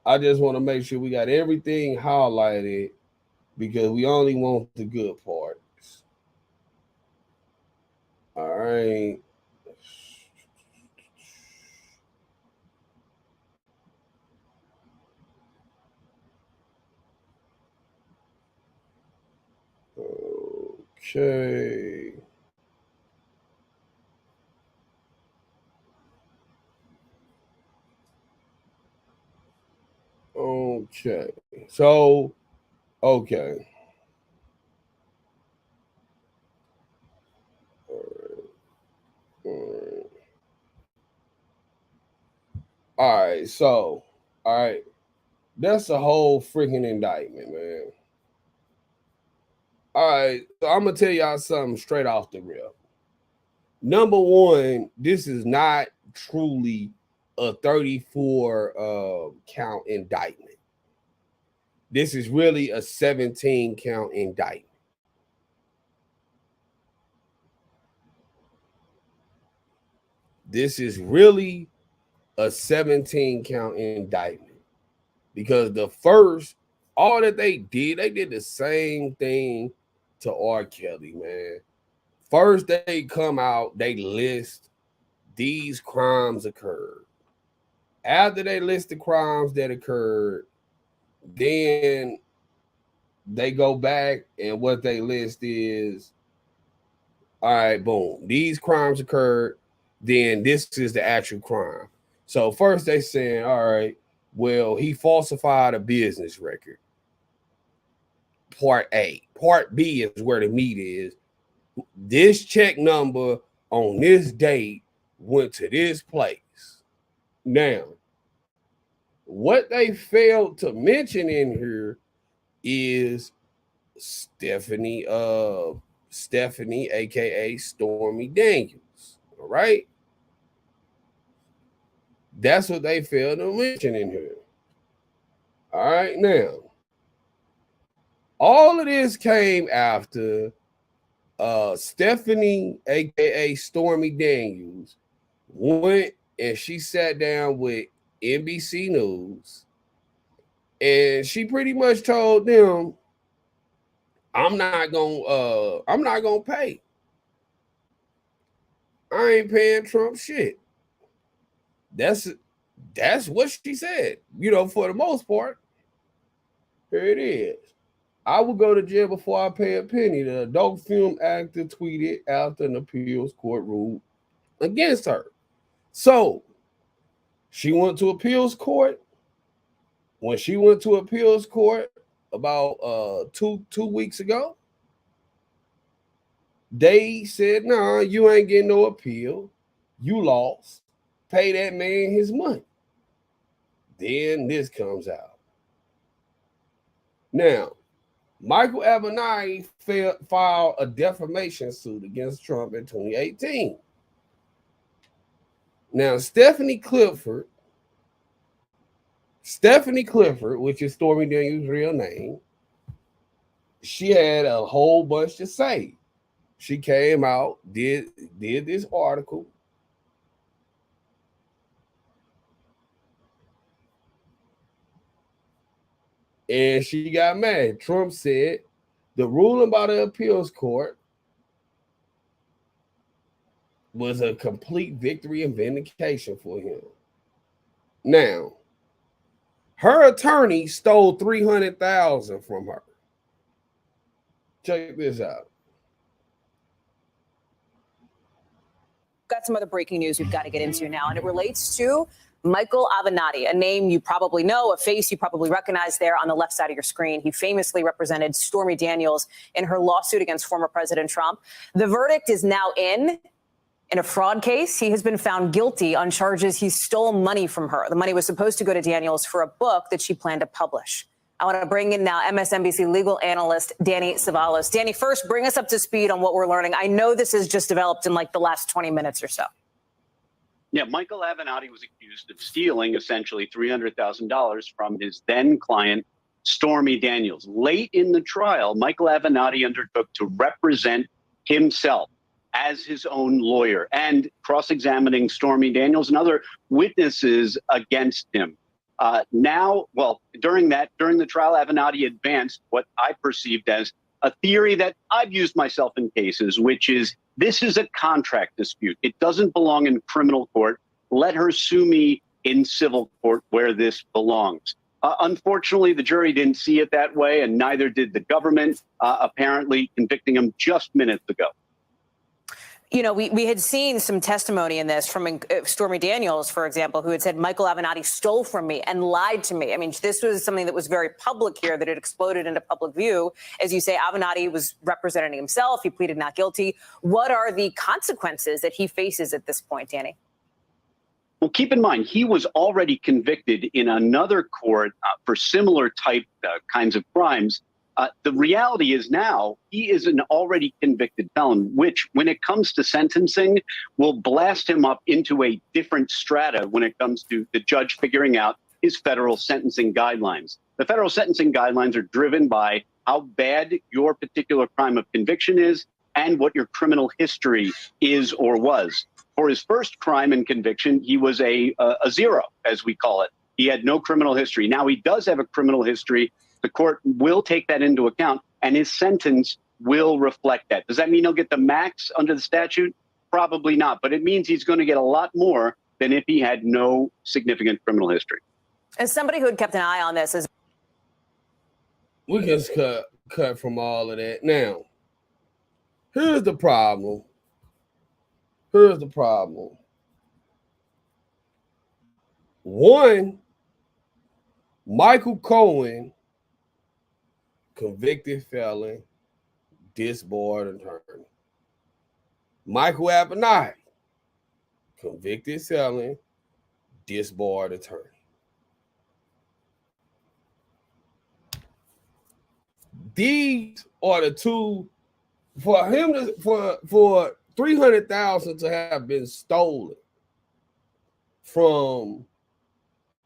I just want to make sure we got everything highlighted because we only want the good parts. All right. Okay. Okay. So, okay. All right. So, all right. That's a whole freaking indictment, man. All right. So, I'm going to tell y'all something straight off the rip. Number one, this is not truly a 34 count indictment. This is really a 17 count indictment. This is really a 17 count indictment because the first, all that they did the same thing to R. Kelly, man. First, they come out, they list these crimes occurred. After they list the crimes that occurred, then they go back and what they list is, all right, boom, these crimes occurred, then this is the actual crime. So first they saying, all right, well, he falsified a business record. Part A. Part B is where the meat is. This check number on this date went to this place. Now, what they failed to mention in here is Stephanie, aka Stormy Daniels. All right. That's what they failed to mention in here. All right, now. All of this came after Stephanie, aka Stormy Daniels, went and she sat down with NBC News, and she pretty much told them, I'm not gonna pay. I ain't paying Trump shit. That's what she said, for the most part. Here it is. I will go to jail before I pay a penny. The adult film actor tweeted after an appeals court ruled against her. So she went to appeals court. When she went to appeals court about 2 weeks ago, they said, nah, you ain't getting no appeal. You lost. Pay that man his money. Then this comes out. Now, Michael Avenatti filed a defamation suit against Trump in 2018. Now, Stephanie Clifford, which is Stormy Daniels' real name, she had a whole bunch to say. She came out, did this article. And she got mad. Trump said the ruling by the appeals court was a complete victory and vindication for him. Now, her attorney stole $300,000 from her. Check this out. Got some other breaking news we've got to get into now, and it relates to Michael Avenatti, a name you probably know, a face you probably recognize there on the left side of your screen. He famously represented Stormy Daniels in her lawsuit against former President Trump. The verdict is now in a fraud case. He has been found guilty on charges he stole money from her. The money was supposed to go to Daniels for a book that she planned to publish. I want to bring in now MSNBC legal analyst Danny Savalos. Danny, first, bring us up to speed on what we're learning. I know this has just developed in like the last 20 minutes or so. Yeah, Michael Avenatti was accused of stealing essentially $300,000 from his then client, Stormy Daniels. Late in the trial, Michael Avenatti undertook to represent himself as his own lawyer and cross-examining Stormy Daniels and other witnesses against him. During the trial, Avenatti advanced what I perceived as a theory that I've used myself in cases, which is this is a contract dispute. It doesn't belong in criminal court. Let her sue me in civil court where this belongs. Unfortunately, the jury didn't see it that way, and neither did the government, apparently convicting him just minutes ago. You know, we had seen some testimony in this from Stormy Daniels, for example, who had said Michael Avenatti stole from me and lied to me. I mean, this was something that was very public here, that it exploded into public view. As you say, Avenatti was representing himself. He pleaded not guilty. What are the consequences that he faces at this point, Danny? Well, keep in mind, he was already convicted in another court for similar kinds of crimes. The reality is now he is an already convicted felon, which when it comes to sentencing will blast him up into a different strata when it comes to the judge figuring out his federal sentencing guidelines. The federal sentencing guidelines are driven by how bad your particular crime of conviction is and what your criminal history is or was. For his first crime and conviction, he was a zero, as we call it. He had no criminal history. Now he does have a criminal history. The court will take that into account, and his sentence will reflect that. Does that mean he'll get the max under the statute? Probably not, but it means he's going to get a lot more than if he had no significant criminal history. As somebody who had kept an eye on this, as we can cut from all of that. Now, here's the problem. One, Michael Cohen, convicted felon, disbarred attorney. Michael Avenatti, convicted felon, disbarred attorney. These are the two for him to, for 300,000 to have been stolen from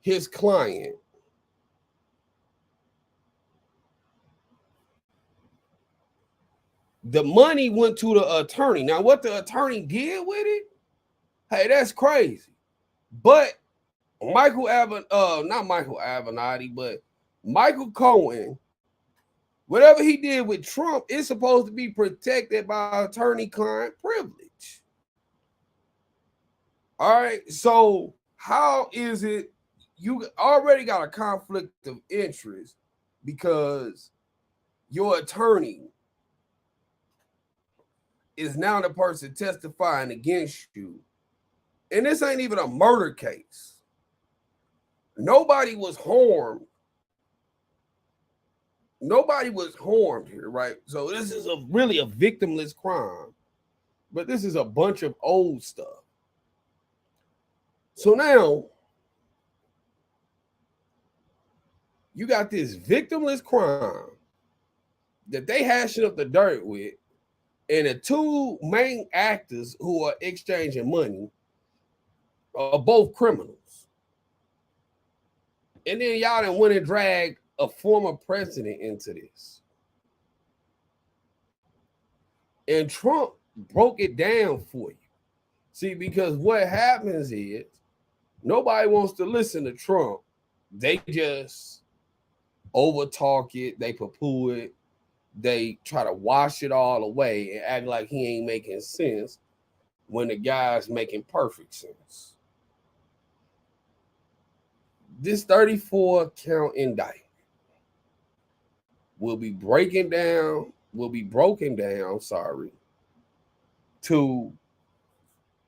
his client. The money went to the attorney. Now, what the attorney did with it, hey, that's crazy. But not Michael Avenatti, but Michael Cohen, whatever he did with Trump is supposed to be protected by attorney-client privilege. All right, so how is it you already got a conflict of interest because your attorney is now the person testifying against you, and this ain't even a murder case. Nobody was harmed. Nobody was harmed here, right? So this is really a victimless crime, but this is a bunch of old stuff. So now you got this victimless crime that they hashing up the dirt with, and the two main actors who are exchanging money are both criminals. And then y'all done went and dragged a former president into this. And Trump broke it down for you. See, because what happens is nobody wants to listen to Trump. They just overtalk it, they poo-poo it, they try to wash it all away and act like he ain't making sense when the guy's making perfect sense. This 34-count indictment will be broken down, to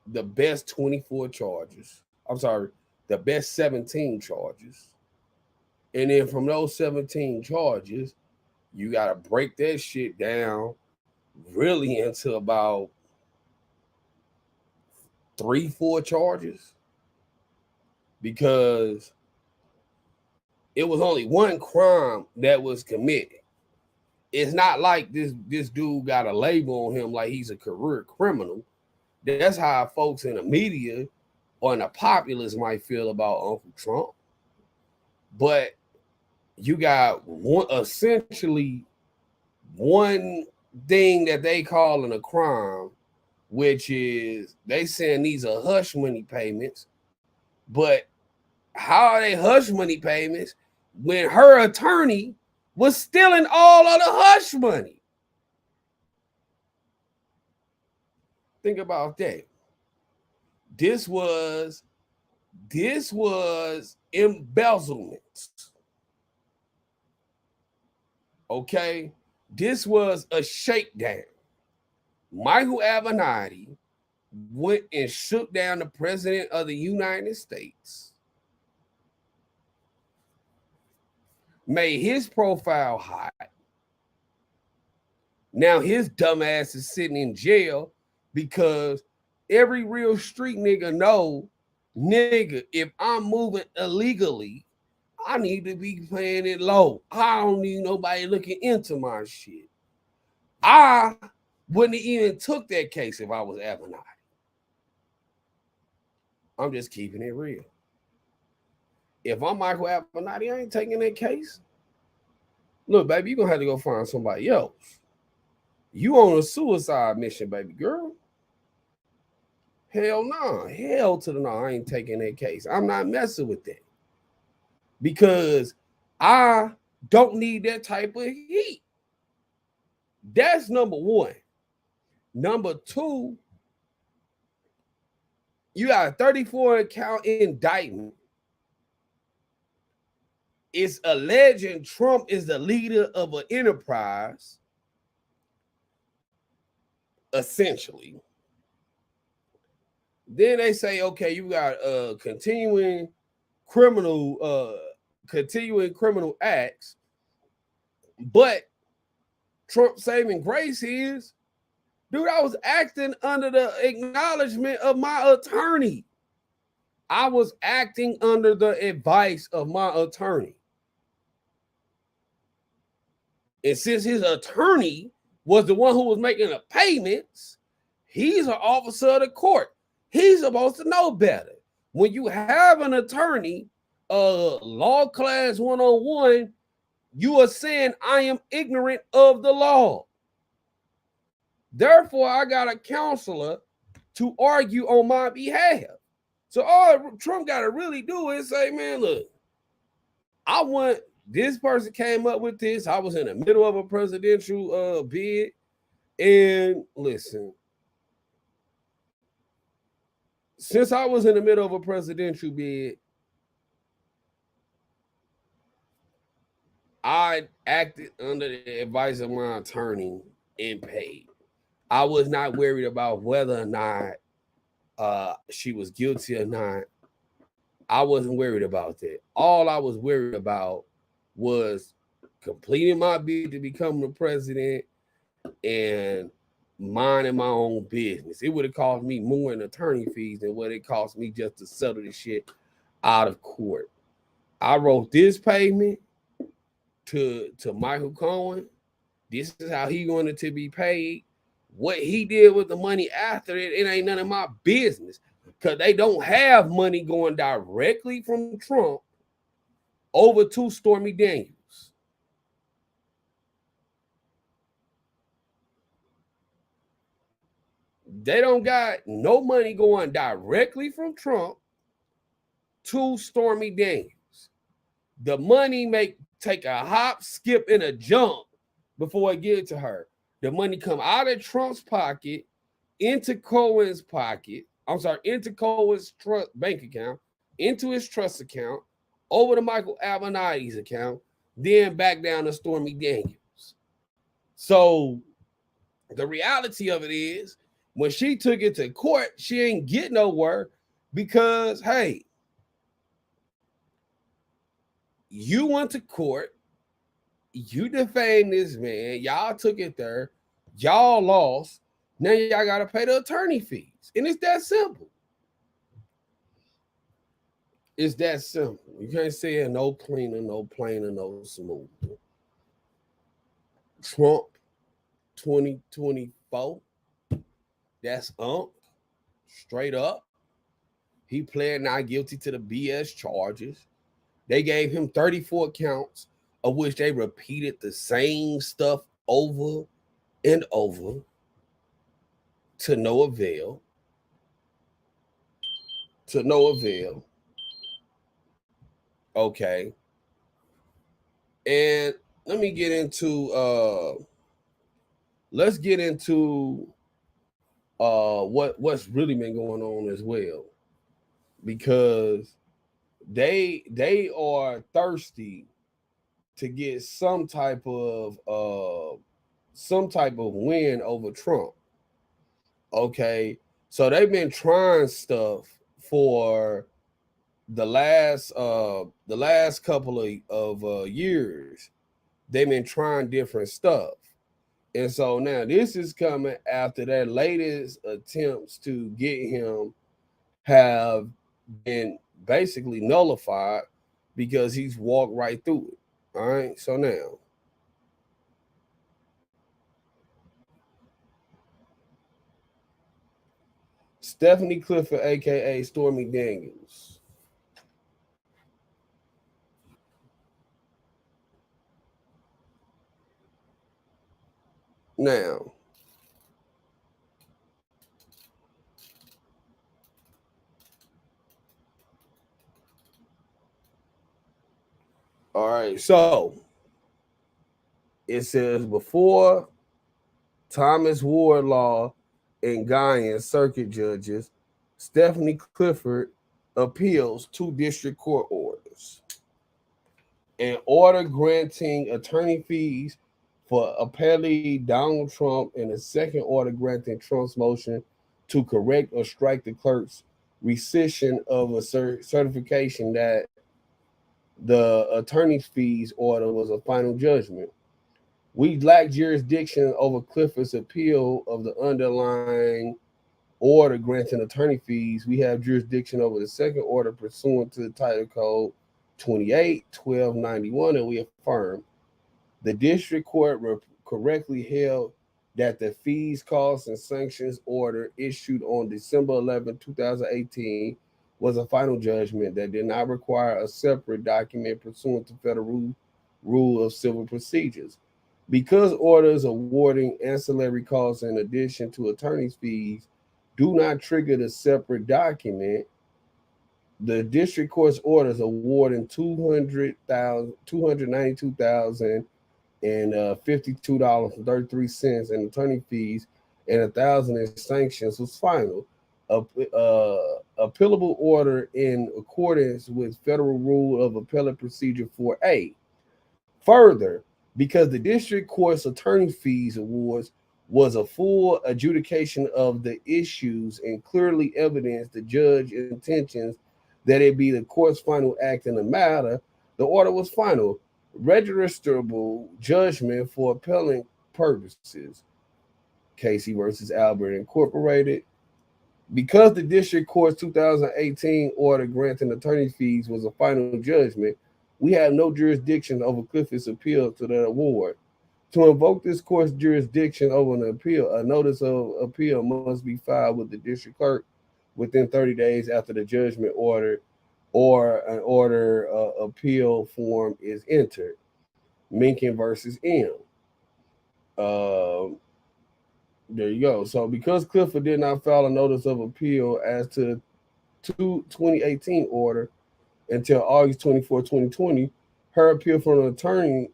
the best 24 charges. The best 17 charges. And then from those 17 charges, you got to break that shit down really into about 3-4 charges, because it was only one crime that was committed. It's not like this dude got a label on him like he's a career criminal. That's how folks in the media or in the populace might feel about Uncle Trump. But you got essentially one thing that they calling a crime, which is they saying these are hush money payments. But how are they hush money payments when her attorney was stealing all of the hush money? Think about that. This was embezzlement. Okay, this was a shakedown. Michael Avenatti went and shook down the president of the United States, made his profile hot. Now his dumb ass is sitting in jail because every real street nigga know, nigga, if I'm moving illegally, I need to be playing it low. I don't need nobody looking into my shit. I wouldn't have even took that case if I was Avenatti. I'm just keeping it real. If I'm Michael Avenatti, I ain't taking that case. Look, baby, you're going to have to go find somebody else. You on a suicide mission, baby girl. Hell no. Hell to the no. I ain't taking that case. I'm not messing with that. Because I don't need that type of heat. That's number one. Number two, You got a 34 count indictment. It's alleging Trump is the leader of an enterprise, essentially. Then they say, okay, you got continuing criminal acts, but Trump's saving grace is, dude, I was acting under the acknowledgement of my attorney. I was acting under the advice of my attorney. And since his attorney was the one who was making the payments, he's an officer of the court. He's supposed to know better. When you have an attorney, law class 101, you are saying I am ignorant of the law. Therefore, I got a counselor to argue on my behalf. So all Trump got to really do is say, man, look, I want, this person came up with this. I was in the middle of a presidential bid. And listen, since I was in the middle of a presidential bid, I acted under the advice of my attorney and paid. I was not worried about whether or not she was guilty or not. I wasn't worried about that. All I was worried about was completing my bid to become the president and minding my own business. It would have cost me more in attorney fees than what it cost me just to settle this shit out of court. I wrote this payment to Michael Cohen. This is how he wanted to be paid. What he did with the money after it, it ain't none of my business, because they don't have money going directly from Trump over to Stormy Daniels. They don't got no money going directly from Trump to Stormy Daniels. The money take a hop, skip, and a jump before it get to her. The money come out of Trump's pocket into Cohen's pocket. I'm sorry, into Cohen's bank account, into his trust account, over to Michael Avenatti's account, then back down to Stormy Daniels. So the reality of it is, when she took it to court, she ain't get nowhere because, hey, you went to court, you defamed this man, y'all took it there, y'all lost, now y'all got to pay the attorney fees. And it's that simple. It's that simple. You can't say no cleaner, no plainer, no smoother. Trump 2024, that's straight up. He pled not guilty to the BS charges. They gave him 34 counts, of which they repeated the same stuff over and over to no avail. To no avail. Okay. And let me get into let's get into what's really been going on as well, because they are thirsty to get some type of win over Trump. Okay, so they've been trying stuff for the last couple of years. They've been trying different stuff. And so now this is coming after their latest attempts to get him have been basically nullified because he's walked right through it. All right. So now, Stephanie Clifford, aka Stormy Daniels. Now, all right, so it says before Thomas Wardlaw and Guyan circuit judges Stephanie Clifford appeals 2 district court orders. An order granting attorney fees for appellee Donald Trump, and a second order granting Trump's motion to correct or strike the clerk's rescission of a certification that the attorney's fees order was a final judgment. We lack jurisdiction over Clifford's appeal of the underlying order granting attorney fees. We have jurisdiction over the second order pursuant to the Title Code 28-1291, and we affirm the district court correctly held that the fees, costs, and sanctions order issued on December 11, 2018 was a final judgment that did not require a separate document pursuant to federal rule of civil procedures. Because orders awarding ancillary costs in addition to attorney's fees do not trigger the separate document, the district court's orders awarding $292,052.33 in attorney fees and $1,000 in sanctions was final. Appealable order in accordance with Federal Rule of Appellate Procedure 4A. Further, because the district court's attorney fees awards was a full adjudication of the issues and clearly evidenced the judge's intentions that it be the court's final act in the matter, the order was final, registrable judgment for appellant purposes. Casey versus Albert Incorporated. Because the district court's 2018 order granting attorney fees was a final judgment, we have no jurisdiction over Clifford's appeal to that award. To invoke this court's jurisdiction over an appeal, a notice of appeal must be filed with the district clerk within 30 days after the judgment order or an order appeal form is entered. Minkin versus M. There you go. So because Clifford did not file a notice of appeal as to 2018 order until August 24, 2020, her appeal for an attorney's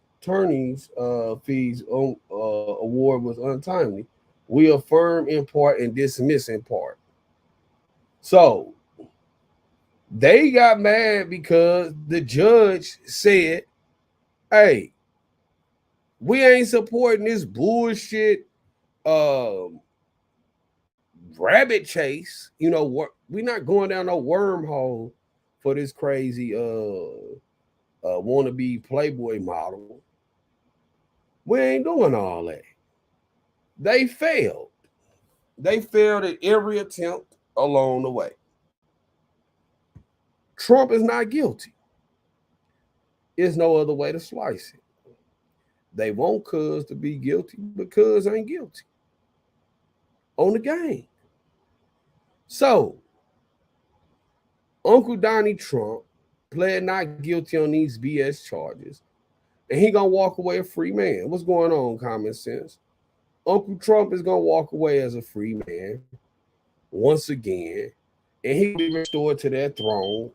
fees award was untimely. We affirm in part and dismiss in part. So they got mad because the judge said, hey, we ain't supporting this bullshit rabbit chase. You know, we're not going down no wormhole for this crazy wannabe Playboy model. We ain't doing all that. They failed. They failed at every attempt along the way. Trump is not guilty. There's no other way to slice it. They want Cuz to be guilty, but Cuz ain't guilty on the game. So, Uncle Donnie Trump pled not guilty on these BS charges, and he gonna walk away a free man. What's going on, common sense? Uncle Trump is gonna walk away as a free man once again, and he will be restored to that throne,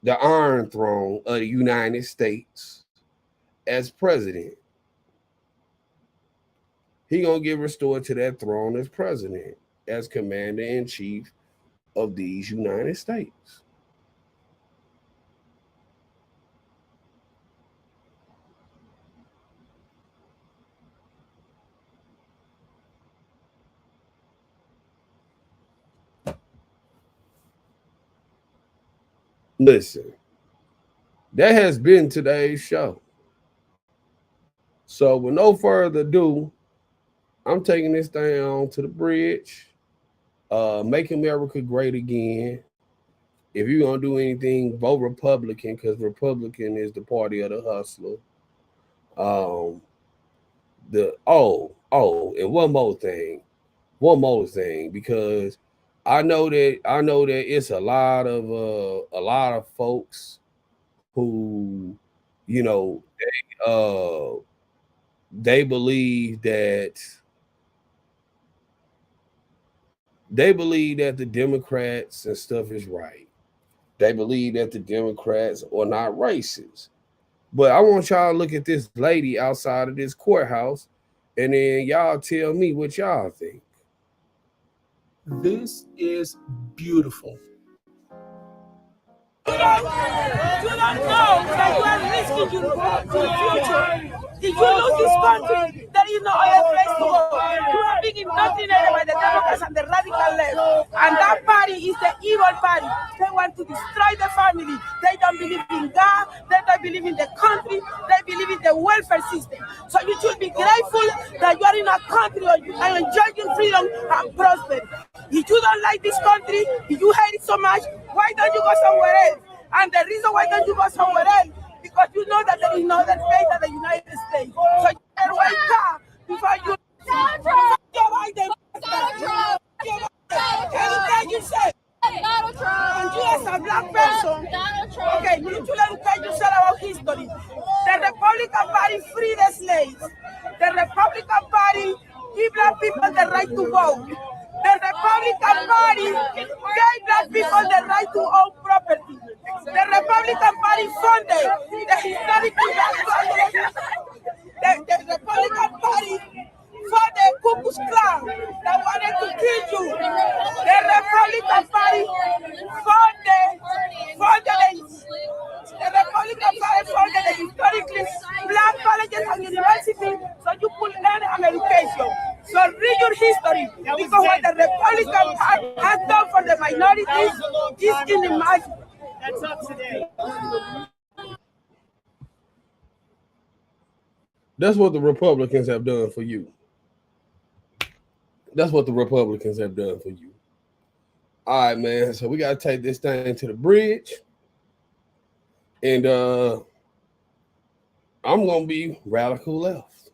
the Iron Throne of the United States, as president. He gonna get restored to that throne as president, as commander-in-chief of these United States. Listen, that has been today's show. So with no further ado, I'm taking this thing on to the bridge. Make America great again. If you're gonna do anything, vote Republican, because Republican is the party of the hustler. And one more thing, because I know that it's a lot of folks who, you know, they believe that the Democrats and stuff is right. They believe that the Democrats are not racist. But I want y'all to look at this lady outside of this courthouse, and then y'all tell me what y'all think. This is beautiful. You don't know that you are risking your future. If you lose this country, there is no other place to go. You are being indoctrinated by the Democrats and the radical left. And that party is the evil party. They want to destroy the family. They don't believe in God. They don't believe in the country. They believe in the welfare system. So you should be grateful that you are in a country and enjoy your freedom and prosper. If you don't like this country, if you hate it so much, why don't you go somewhere else? And the reason why don't you go somewhere else, because you know that there is no other place than the United States. So you better wake up before you Donald Trump. Anything you say. Donald Trump. And you as a black person, okay, you need to educate yourself about history. The Republican Party freed the slaves. The Republican Party give black people the right to vote. The Republican Party gave black people the right to own property. The Republican Party funded the historic the Republican Party for the Ku Klux Klan that wanted to kill you. The Republican Party the Republican Party funded the historically black colleges and universities so you could learn an education. So read your history because what the Republican Party has done for the minorities is unimaginable. That's up today. That's what the Republicans have done for you. That's what the Republicans have done for you. All right, man. So we got to take this thing to the bridge. And I'm going to be radical left.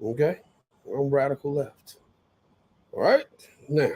Okay? I'm radical left. All right? Now,